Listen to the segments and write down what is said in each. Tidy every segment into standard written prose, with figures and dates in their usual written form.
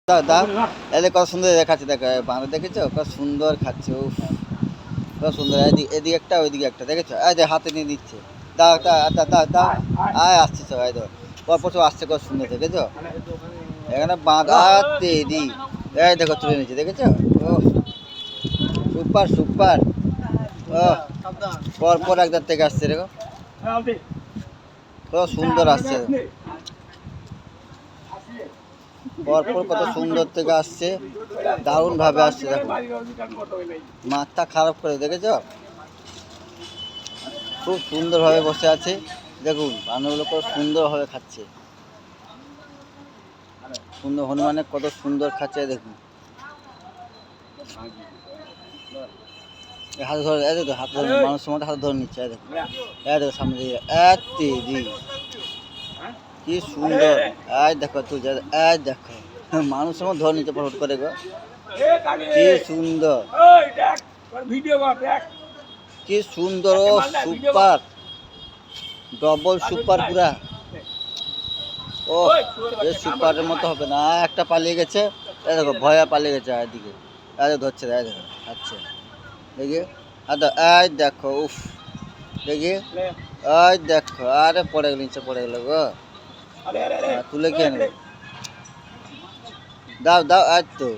দাও দাও, এদের কত সুন্দর দেখাচ্ছে, দেখো বাঁদর দেখেছো কত সুন্দর খাচ্ছে। উফ, কত সুন্দর। এদিকে একটা ওইদিকে একটা দেখেছো, এই যে হাতে নিয়ে দিচ্ছে। দাও দাও দাও দাও দাও, আয় আসছে সব, এই দেখো পরপর সব আসছে, কত সুন্দর দেখেছো। এখানে বাঁধাতে দি, এই দেখো তুলে নিচ্ছে দেখেছো। ও সুপার সুপার। ও পরপর একদার থেকে আসছে, দেখো কত সুন্দর আসছে, পরপর কত সুন্দর থেকে আসছে, দারুণ ভাবে আসছে। দেখো মাথা খারাপ করে দেখেছো, খুব সুন্দর ভাবে বসে আছে। দেখুন বানরগুলো কত সুন্দর ভাবে খাচ্ছে, সুন্দর হনুমানের কত সুন্দর খাচ্ছে। দেখুন হাতে ধরে, এই দেখো হাতে ধরে মানুষের মধ্যে হাতে ধরে নিচ্ছে। এই দেখো, এই দেখো সামনে দিয়ে এতে দি, কি সুন্দর। এই দেখো তুই, এই দেখো মানুষের মধ্যে ধরে নিচ্ছে ফট করে গো, কি সুন্দর, কি সুন্দর। ও সুপার, ডবল সুপার পুরা। ও এ সুপারের মতো হবে না, একটা পালিয়ে গেছে। এই দেখো ভয়া পালিয়ে গেছে এদিকে, এই ধরছে, এই দেখো আচ্ছা দেখি, এই দেখো উফ দেখি, এই দেখো আরে পড়ে গেল, নিচে পড়ে গেল গো, তুলে খেয়ে নেবে। দাও দাও, আজ তো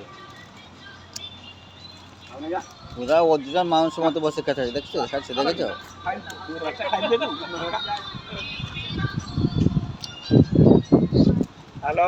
ওরা অরিজিনাল মানুষের মতো বসে খাচ্ছে, দেখছো খাচ্ছে দেখেছো। হ্যালো।